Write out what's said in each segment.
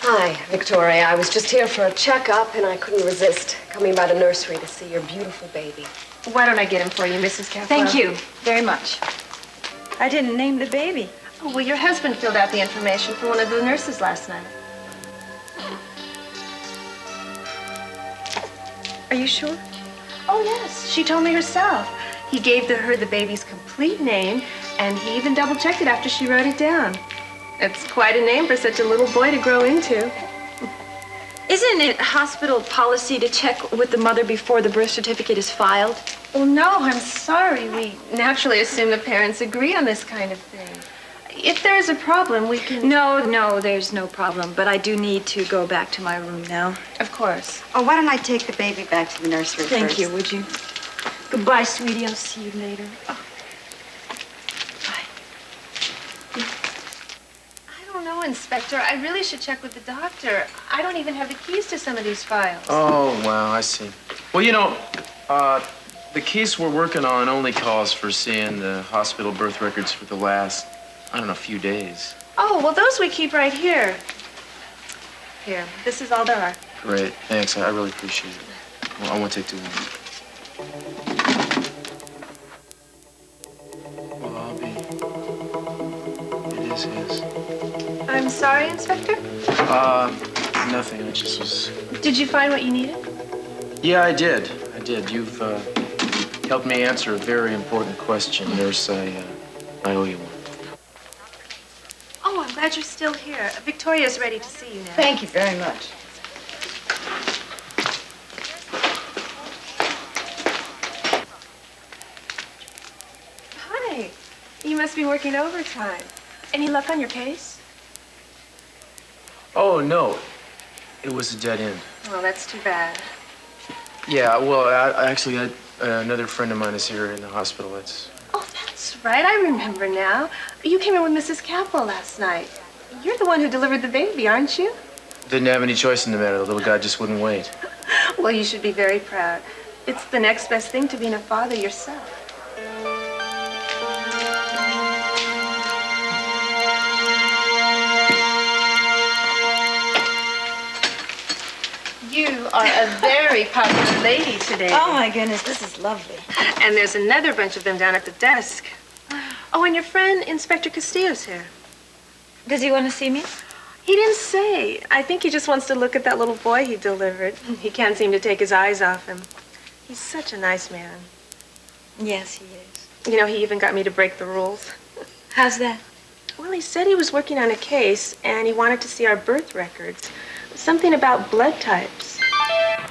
Hi, Victoria. I was just here for a checkup, and I couldn't resist coming by the nursery to see your beautiful baby. Why don't I get him for you, Mrs. Capwell? Thank you very much. I didn't name the baby. Oh, well, your husband filled out the information for one of the nurses last night. Are you sure? Oh, yes. She told me herself. He gave her the baby's complete name, and he even double-checked it after she wrote it down. It's quite a name for such a little boy to grow into. Isn't it hospital policy to check with the mother before the birth certificate is filed? Well, no, I'm sorry. We naturally assume the parents agree on this kind of thing. If there is a problem, we can... No, there's no problem. But I do need to go back to my room now. Of course. Oh, why don't I take the baby back to the nursery first? Thank you, would you? Goodbye, sweetie. I'll see you later. Oh. Bye. I don't know, Inspector. I really should check with the doctor. I don't even have the keys to some of these files. Oh, wow, I see. Well, you know, the case we're working on only calls for seeing the hospital birth records for the last, I don't know, few days. Oh, well, those we keep right here. Here, this is all there are. Great, thanks. I really appreciate it. Well, I won't take too long. Well, I'll be... It is his. I'm sorry, Inspector? Nothing. I just was... Did you find what you needed? Yeah, I did. You've, helped me answer a very important question, nurse. I owe you one. Oh, I'm glad you're still here. Victoria's ready to see you now. Thank you very much. Hi. You must be working overtime. Any luck on your case? Oh, no. It was a dead end. Well, that's too bad. Yeah, well, actually, another friend of mine is here in the hospital. Oh, that's right. I remember now. You came in with Mrs. Capwell last night. You're the one who delivered the baby, aren't you? Didn't have any choice in the matter. The little guy just wouldn't wait. Well, you should be very proud. It's the next best thing to being a father yourself. You are a very popular lady today. Oh, my goodness, this is lovely. And there's another bunch of them down at the desk. Oh, and your friend, Inspector Castillo's here. Does he want to see me? He didn't say. I think he just wants to look at that little boy he delivered. He can't seem to take his eyes off him. He's such a nice man. Yes, he is. You know, he even got me to break the rules. How's that? Well, he said he was working on a case, and he wanted to see our birth records. Something about blood types.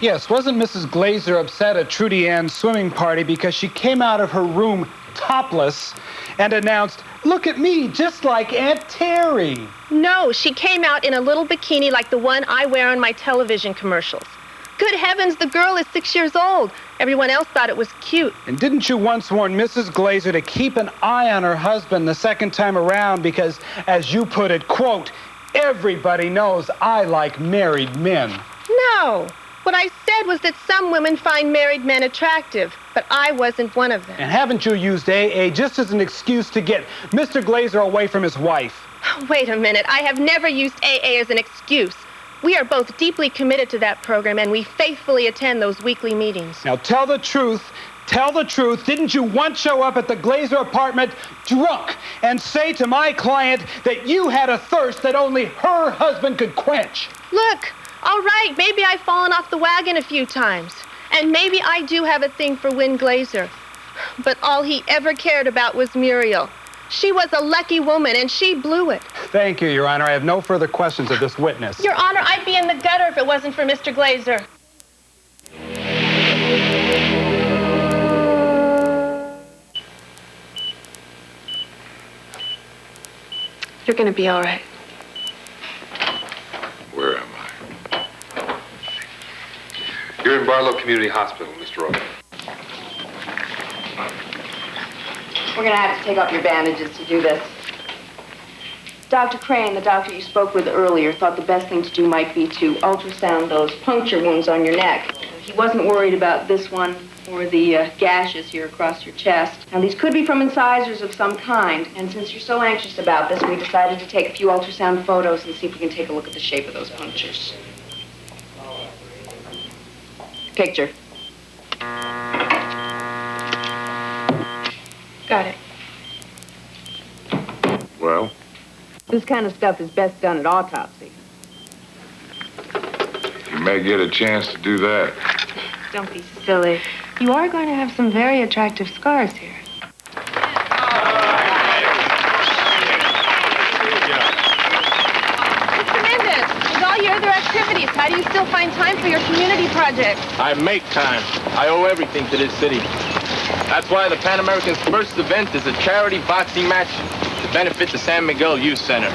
Yes, wasn't Mrs. Glaser upset at Trudy Ann's swimming party because she came out of her room topless and announced, "Look at me, just like Aunt Terry"? No, she came out in a little bikini like the one I wear on my television commercials. Good heavens, the girl is 6 years old. Everyone else thought it was cute. And didn't you once warn Mrs. Glaser to keep an eye on her husband the second time around because, as you put it, quote, "Everybody knows I like married men"? No. What I said was that some women find married men attractive, but I wasn't one of them. And haven't you used AA just as an excuse to get Mr. Glaser away from his wife? Wait a minute. I have never used AA as an excuse. We are both deeply committed to that program, and we faithfully attend those weekly meetings. Now tell the truth. Tell the truth. Didn't you once show up at the Glaser apartment drunk and say to my client that you had a thirst that only her husband could quench? Look, all right, maybe I've fallen off the wagon a few times. And maybe I do have a thing for Win Glaser. But all he ever cared about was Muriel. She was a lucky woman, and she blew it. Thank you, Your Honor. I have no further questions of this witness. Your Honor, I'd be in the gutter if it wasn't for Mr. Glaser. You're gonna be all right. Where am I? You're in Barlow Community Hospital, Mr. Rowe. We're going to have to take off your bandages to do this. Dr. Crane, the doctor you spoke with earlier, thought the best thing to do might be to ultrasound those puncture wounds on your neck. He wasn't worried about this one. or the gashes here across your chest. Now, these could be from incisors of some kind, and since you're so anxious about this, we decided to take a few ultrasound photos and see if we can take a look at the shape of those punctures. Picture. Got it. Well, This kind of stuff is best done at autopsy. you may get a chance to do that. Don't be silly. You are going to have some very attractive scars here. Mr. Mendez, with all your other activities, how do you still find time for your community projects? I make time. I owe everything to this city. That's why the Pan American's first event is a charity boxing match to benefit the San Miguel Youth Center.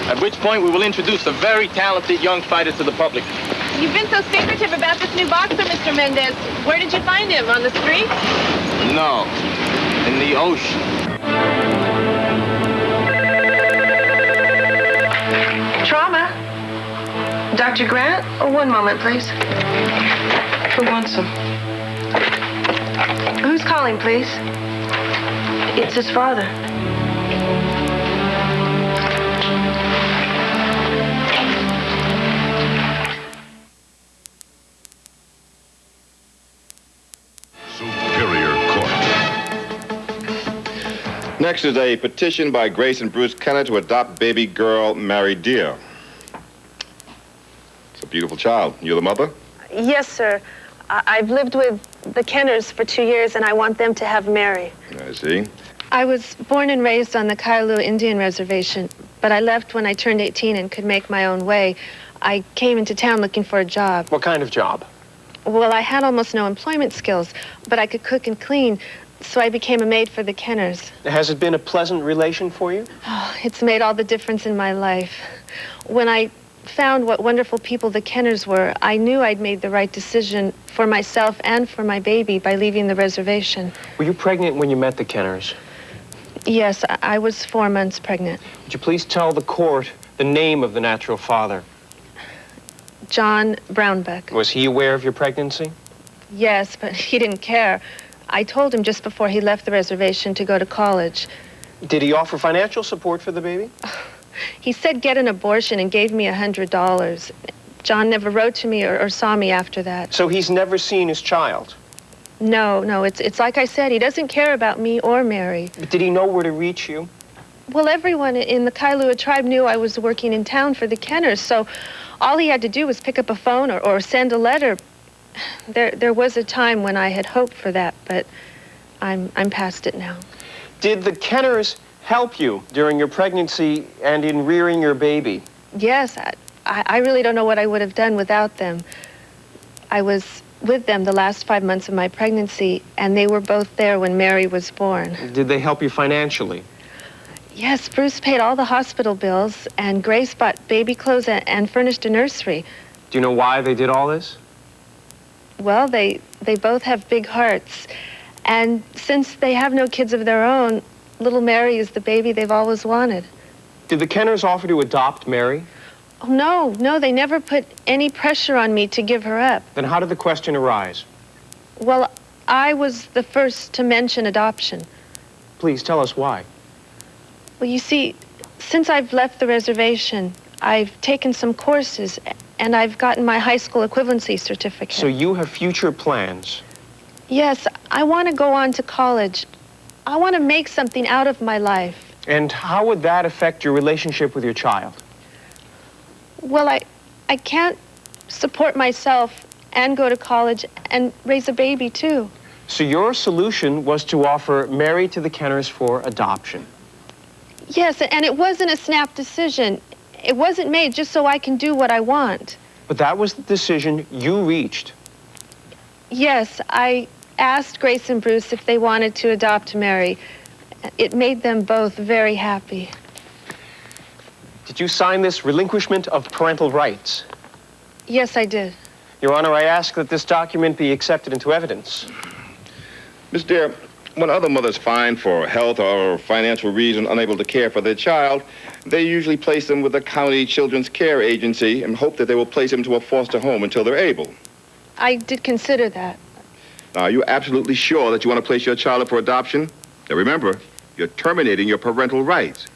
At which point we will introduce a very talented young fighter to the public. You've been so secretive about this new boxer, Mr. Mendez. Where did you find him? On the street? No, in the ocean. Trauma? Dr. Grant? Oh, one moment, please. Who wants him? Who's calling, please? It's his father. Superior Court. Next is a petition by Grace and Bruce Kenner to adopt baby girl Mary Deer. It's a beautiful child. You're the mother? Yes, sir. I've lived with the Kenners for 2 years, and I want them to have Mary. I see. I was born and raised on the Kailua Indian Reservation, but I left when I turned 18 and could make my own way. I came into town looking for a job. What kind of job? Well, I had almost no employment skills, but I could cook and clean, so I became a maid for the Kenners. Has it been a pleasant relation for you? Oh, it's made all the difference in my life. When I found what wonderful people the Kenners were, I knew I'd made the right decision for myself and for my baby by leaving the reservation. Were you pregnant when you met the Kenners? Yes, I was 4 months pregnant. Would you please tell the court the name of the natural father? John Brownback. Was he aware of your pregnancy? Yes, but he didn't care. I told him just before he left the reservation to go to college. Did he offer financial support for the baby? He said get an abortion and gave me $100. John never wrote to me or saw me after that. So he's never seen his child? No, it's like I said, he doesn't care about me or Mary. But did he know where to reach you? Well, everyone in the Kailua tribe knew I was working in town for the Kenners, so all he had to do was pick up a phone or send a letter. There was a time when I had hoped for that, but I'm past it now. Did the Kenners help you during your pregnancy and in rearing your baby? Yes, I really don't know what I would have done without them. I was with them the last 5 months of my pregnancy, and they were both there when Mary was born. Did they help you financially? Yes, Bruce paid all the hospital bills, and Grace bought baby clothes and furnished a nursery. Do you know why they did all this? Well, they both have big hearts, and since they have no kids of their own, little Mary is the baby they've always wanted. Did the Kenners offer to adopt Mary? Oh, no, they never put any pressure on me to give her up. Then how did the question arise? Well, I was the first to mention adoption. Please tell us why. Well, you see, since I've left the reservation, I've taken some courses, and I've gotten my high school equivalency certificate. So you have future plans? Yes, I want to go on to college. I want to make something out of my life. And how would that affect your relationship with your child? Well, I can't support myself and go to college and raise a baby, too. So your solution was to offer Mary to the Kenners for adoption? Yes, and it wasn't a snap decision. It wasn't made just so I can do what I want. But that was the decision you reached. Yes, I asked Grace and Bruce if they wanted to adopt Mary. It made them both very happy. Did you sign this relinquishment of parental rights? Yes, I did. Your Honor, I ask that this document be accepted into evidence. Miss Deer, when other mothers find for health or financial reason unable to care for their child, they usually place them with the county children's care agency and hope that they will place them to a foster home until they're able. I did consider that. Now, are you absolutely sure that you want to place your child up for adoption? Now, remember, you're terminating your parental rights.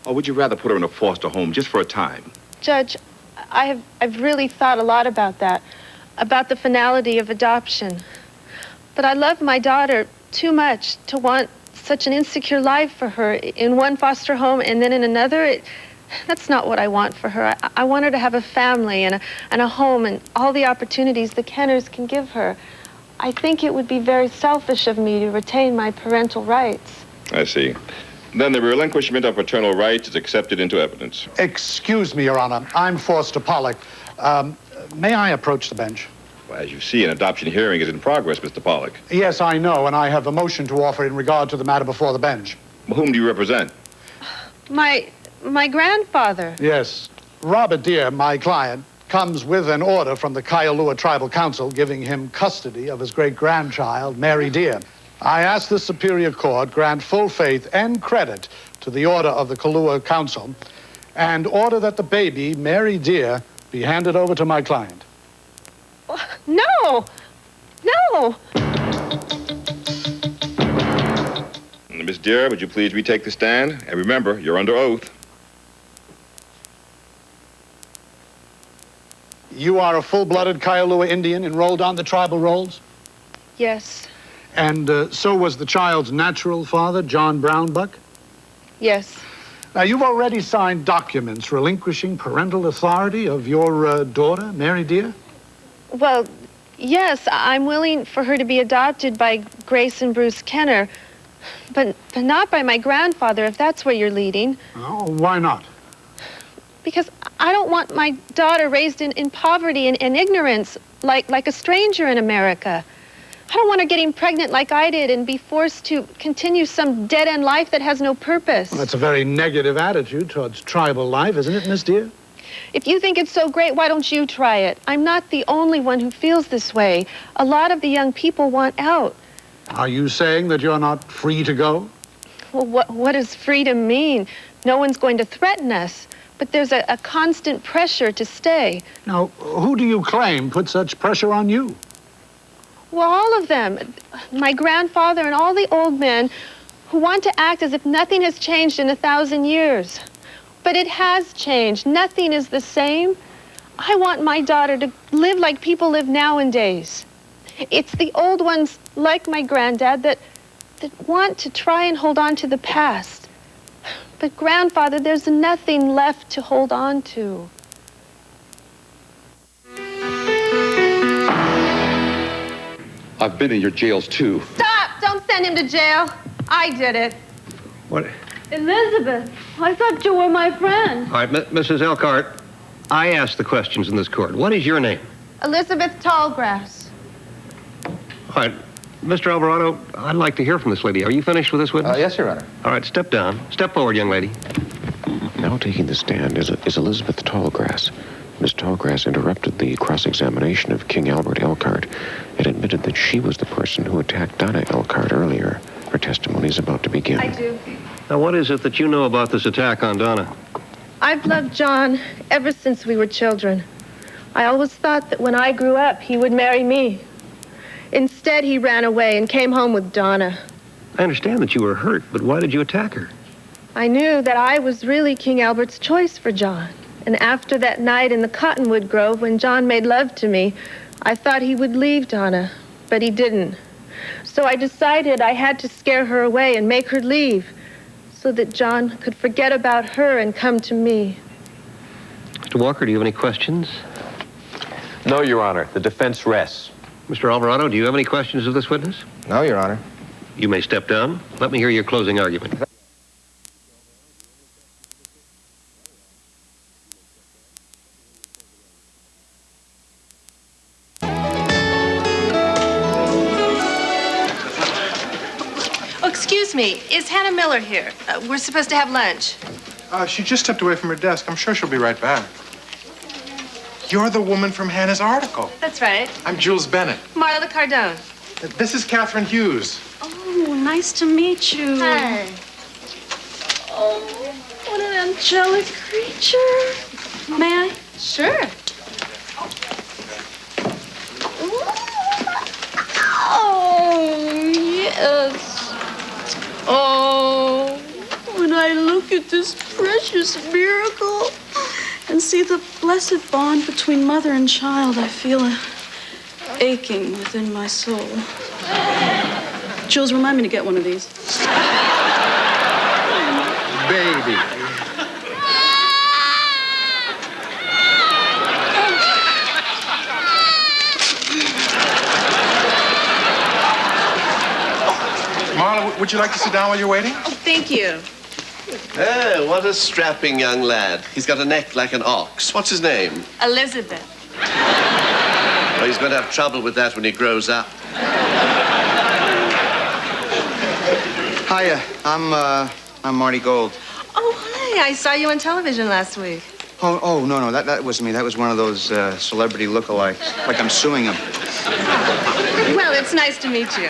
Or would you rather put her in a foster home just for a time? Judge, I've really thought a lot about that, about the finality of adoption. But I love my daughter too much to want such an insecure life for her in one foster home and then in another. That's not what I want for her. I want her to have a family and a home and all the opportunities the Kenners can give her. I think it would be very selfish of me to retain my parental rights. I see. Then the relinquishment of paternal rights is accepted into evidence. Excuse me, Your Honor. I'm Foster Pollock. May I approach the bench? Well, as you see, an adoption hearing is in progress, Mr. Pollock. Yes, I know, and I have a motion to offer in regard to the matter before the bench. Whom do you represent? My grandfather. Yes. Robert Deere, my client, comes with an order from the Kailua Tribal Council giving him custody of his great-grandchild, Mary Deere. I ask the Superior Court grant full faith and credit to the order of the Kailua Council and order that the baby, Mary Deere, be handed over to my client. No! No! Miss Deere, would you please retake the stand? And remember, you're under oath. You are a full-blooded Kailua Indian enrolled on the tribal rolls? Yes. And so was the child's natural father, John Brownbuck? Yes. Now, you've already signed documents relinquishing parental authority of your daughter, Mary Deere? Well, yes, I'm willing for her to be adopted by Grace and Bruce Kenner, but not by my grandfather, if that's where you're leading. Oh, why not? Because I don't want my daughter raised in poverty and ignorance like a stranger in America. I don't want her getting pregnant like I did and be forced to continue some dead-end life that has no purpose. Well, that's a very negative attitude towards tribal life, isn't it, Miss Deere? If you think it's so great, why don't you try it? I'm not the only one who feels this way. A lot of the young people want out. Are you saying that you're not free to go? Well, what does freedom mean? No one's going to threaten us, but there's a constant pressure to stay. Now, who do you claim put such pressure on you? Well, all of them. My grandfather and all the old men who want to act as if nothing has changed in 1,000 years. But it has changed. Nothing is the same. I want my daughter to live like people live nowadays. It's the old ones, like my granddad, that want to try and hold on to the past. But grandfather, there's nothing left to hold on to. I've been in your jails, too. Stop! Don't send him to jail. I did it. What? Elizabeth, I thought you were my friend. All right, Mrs. Elkhart, I ask the questions in this court. What is your name? Elizabeth Tallgrass. All right, Mr. Alvarado, I'd like to hear from this lady. Are you finished with this witness? Yes, Your Honor. All right, step down. Step forward, young lady. Now taking the stand is Elizabeth Tallgrass. Miss Tallgrass interrupted the cross-examination of King Albert Elkhart and admitted that she was the person who attacked Donna Elkhart earlier. Her testimony is about to begin. I do. Now, what is it that you know about this attack on Donna? I've loved John ever since we were children. I always thought that when I grew up, he would marry me. Instead, he ran away and came home with Donna. I understand that you were hurt, but why did you attack her? I knew that I was really King Albert's choice for John. And after that night in the Cottonwood Grove when John made love to me, I thought he would leave Donna, but he didn't. So I decided I had to scare her away and make her leave so that John could forget about her and come to me. Mr. Walker, do you have any questions? No, Your Honor. The defense rests. Mr. Alvarado, do you have any questions of this witness? No, Your Honor. You may step down. Let me hear your closing argument. Excuse me, is Hannah Miller here? We're supposed to have lunch. She just stepped away from her desk. I'm sure she'll be right back. You're the woman from Hannah's article. That's right. I'm Jules Bennett. Marla Cardone. This is Catherine Hughes. Oh, nice to meet you. Hi. Oh, what an angelic creature. May I? Sure. Oh, at this precious miracle and see the blessed bond between mother and child, I feel a aching within my soul. Jules, remind me to get one of these. Baby. Marla, would you like to sit down while you're waiting? Oh, thank you. Oh, what a strapping young lad. He's got a neck like an ox. What's his name? Elizabeth. Well, he's going to have trouble with that when he grows up. Hiya, I'm Marty Gold. Oh, hi. I saw you on television last week. Oh, no, that wasn't me. That was one of those celebrity lookalikes. Like I'm suing him. Well, it's nice to meet you.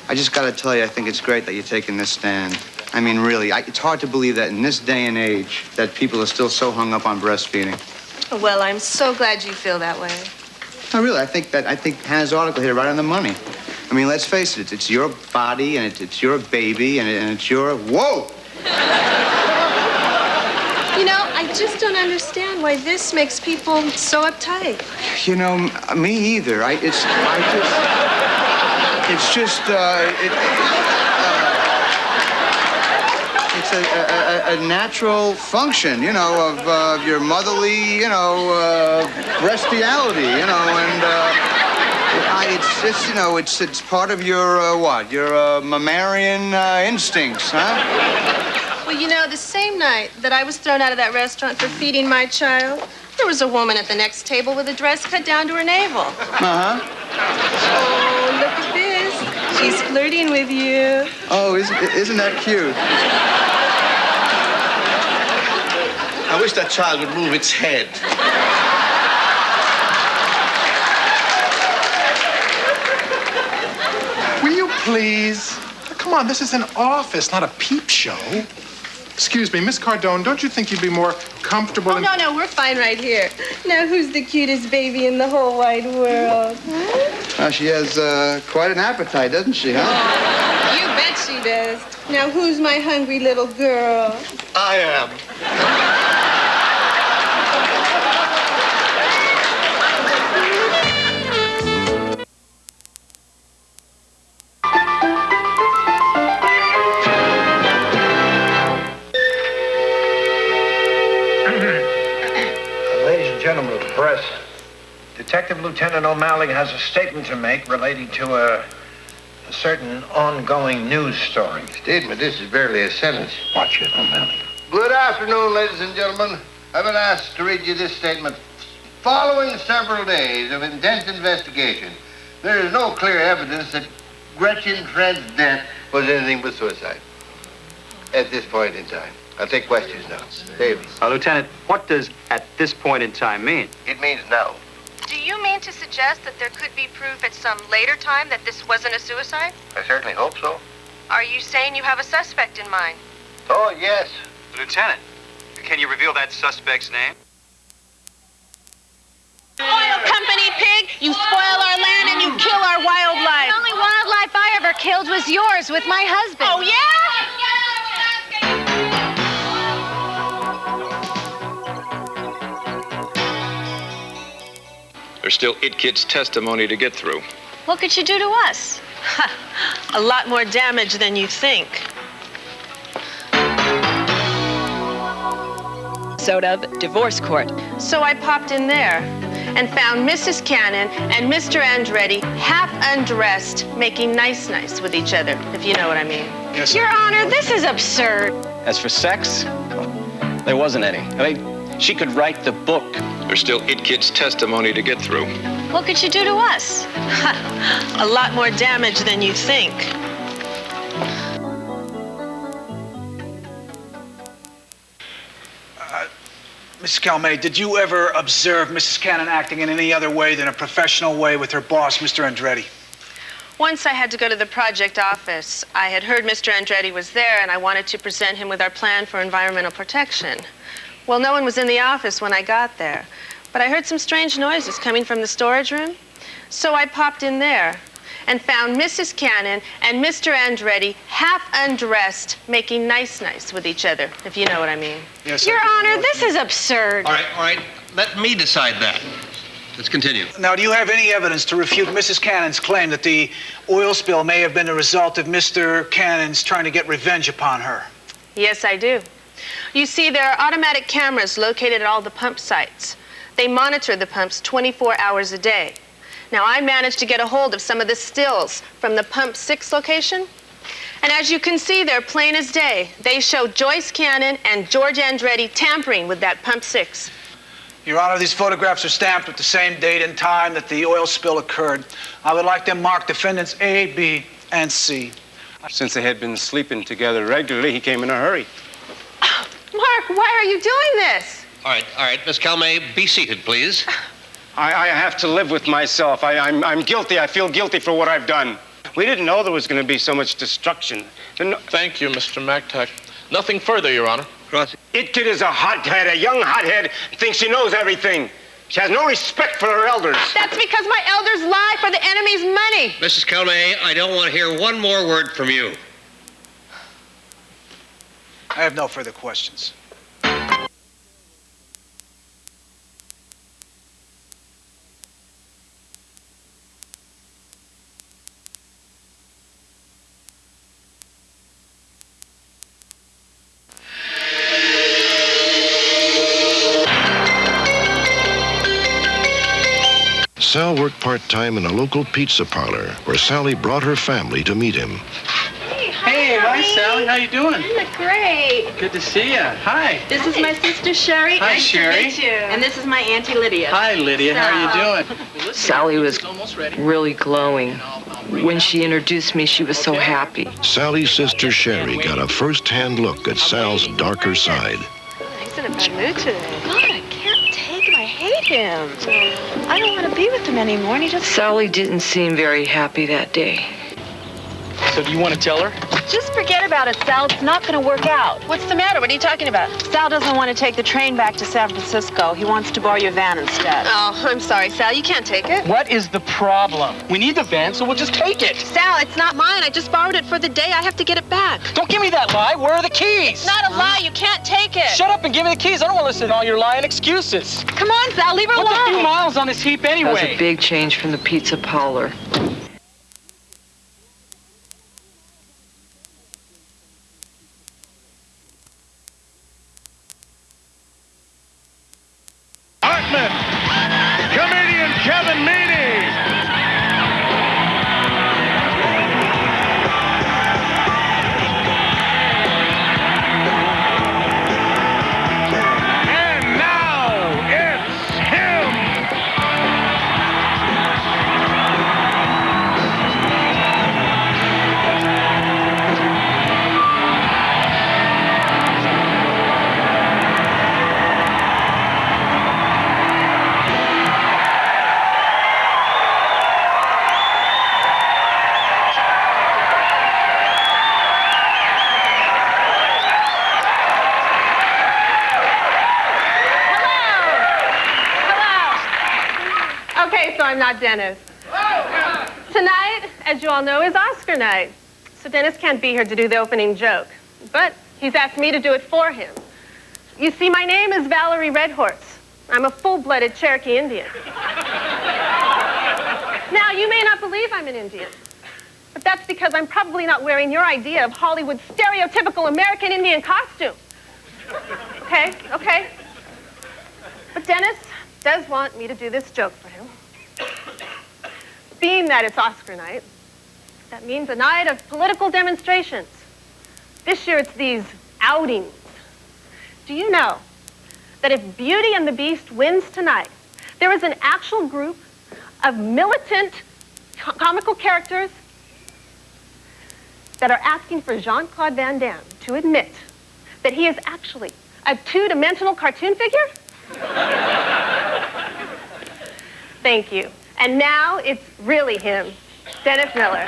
I just gotta tell you, I think it's great that you're taking this stand. I mean, really, it's hard to believe that in this day and age that people are still so hung up on breastfeeding. Well, I'm so glad you feel that way. No, really, I think Hannah's article hit it right on the money. I mean, let's face it, it's your body, and it's your baby, and it's your... Whoa! You know, I just don't understand why this makes people so uptight. You know, me either. It's a natural function, you know, of your motherly, you know, bestiality, you know, and it's just, you know, it's part of your what? Your mammalian instincts, huh? Well, you know, the same night that I was thrown out of that restaurant for feeding my child, there was a woman at the next table with a dress cut down to her navel. Uh-huh. Oh, look at this. She's flirting with you. Oh, isn't that cute? I wish that child would move its head. Will you please? Come on, this is an office, not a peep show. Excuse me, Miss Cardone, don't you think you'd be more comfortable Oh, no, we're fine right here. Now, who's the cutest baby in the whole wide world? Huh? She has quite an appetite, doesn't she, huh? Oh, you bet she does. Now, who's my hungry little girl? I am. Gentlemen of the press, Detective Lieutenant O'Malley has a statement to make relating to a certain ongoing news story. Statement? This is barely a sentence. Watch it, O'Malley. Good afternoon, ladies and gentlemen. I've been asked to read you this statement. Following several days of intense investigation, there is no clear evidence that Gretchen Trent's death was anything but suicide. At this point in time. I'll take questions now. Davis. Lieutenant, what does at this point in time mean? It means now. Do you mean to suggest that there could be proof at some later time that this wasn't a suicide? I certainly hope so. Are you saying you have a suspect in mind? Oh, yes. Lieutenant, can you reveal that suspect's name? Oil company pig, you spoil our land and you kill our wildlife. The only wildlife I ever killed was yours with my husband. Oh, yeah? There's still It Kid's testimony to get through. What could you do to us? A lot more damage than you think. Episode of Divorce Court. So I popped in there and found Mrs. Cannon and Mr. Andretti half undressed, making nice with each other, if you know what I mean. Yes, Your Honor, this is absurd. As for sex, there wasn't any. I mean, she could write the book. There's still It Kid's testimony to get through. What could you do to us? A lot more damage than you think. Miss Calmet, did you ever observe Mrs. Cannon acting in any other way than a professional way with her boss, Mr. Andretti? Once I had to go to the project office. I had heard Mr. Andretti was there, and I wanted to present him with our plan for environmental protection. Well, no one was in the office when I got there, but I heard some strange noises coming from the storage room, so I popped in there. and found Mrs. Cannon and Mr. Andretti half undressed, making nice with each other, if you know what I mean. Yes, Your Honor, this is absurd. All right. Let me decide that. Let's continue. Now, do you have any evidence to refute Mrs. Cannon's claim that the oil spill may have been the result of Mr. Cannon's trying to get revenge upon her? Yes, I do. You see, there are automatic cameras located at all the pump sites. They monitor the pumps 24 hours a day. Now, I managed to get a hold of some of the stills from the Pump 6 location. And as you can see, they're plain as day. They show Joyce Cannon and George Andretti tampering with that Pump 6. Your Honor, these photographs are stamped with the same date and time that the oil spill occurred. I would like them marked defendants A, B, and C. Since they had been sleeping together regularly, he came in a hurry. Mark, why are you doing this? All right. Miss Calmay, be seated, please. I have to live with myself. I'm guilty. I feel guilty for what I've done. We didn't know there was going to be so much destruction. Thank you, Mr. MacTac. Nothing further, Your Honor. It kid is a hothead, a young hothead, thinks she knows everything. She has no respect for her elders. That's because my elders lie for the enemy's money. Mrs. Calmay, I don't want to hear one more word from you. I have no further questions. Sal worked part-time in a local pizza parlor where Sally brought her family to meet him. Hey, hi, Sally. How you doing? You look great. Good to see you. Hi. This is my sister, Sherry. Hi, nice Sherry. to meet you. And this is my Auntie Lydia. Hi, Lydia. How are you doing? Sally was really glowing. When she introduced me, she was so happy. Sally's sister Sherry got a first-hand look at Sal's darker side. He's in a bad mood today. God, I can't take him. I hate him. I don't want to be with him anymore, and he just... Sally didn't seem very happy that day. So do you want to tell her? Just forget about it, Sal. It's not going to work out. What's the matter? What are you talking about? Sal doesn't want to take the train back to San Francisco. He wants to borrow your van instead. Oh, I'm sorry, Sal. You can't take it. What is the problem? We need the van, so we'll just take it. Sal, it's not mine. I just borrowed it for the day. I have to get it back. Don't give me that lie. Where are the keys? It's not a lie. You can't take it. Shut up and give me the keys. I don't want to listen to all your lying excuses. Come on, Sal. Leave her alone. What's a few miles on this heap anyway? That was a big change from the pizza parlor. Comedian Kevin Meaney. And now it's him. Okay, so I'm not Dennis. Tonight, as you all know, is Oscar night. So Dennis can't be here to do the opening joke. But he's asked me to do it for him. You see, my name is Valerie Redhorse. I'm a full-blooded Cherokee Indian. Now, you may not believe I'm an Indian. But that's because I'm probably not wearing your idea of Hollywood's stereotypical American Indian costume. Okay. But Dennis does want me to do this joke for him. Being that it's Oscar night, that means a night of political demonstrations. This year it's these outings. Do you know that if Beauty and the Beast wins tonight, there is an actual group of militant comical characters that are asking for Jean-Claude Van Damme to admit that he is actually a two-dimensional cartoon figure? Thank you. And now it's really him, Dennis Miller.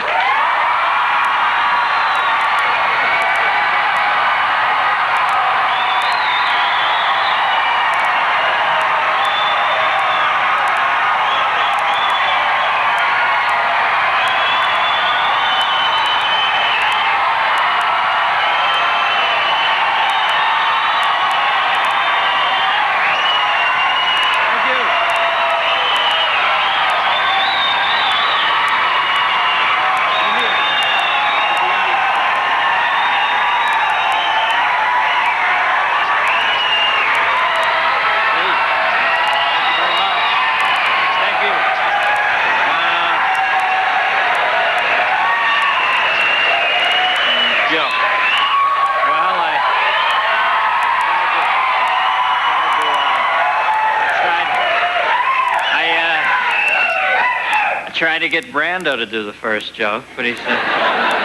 tried to get Brando to do the first joke, but he said,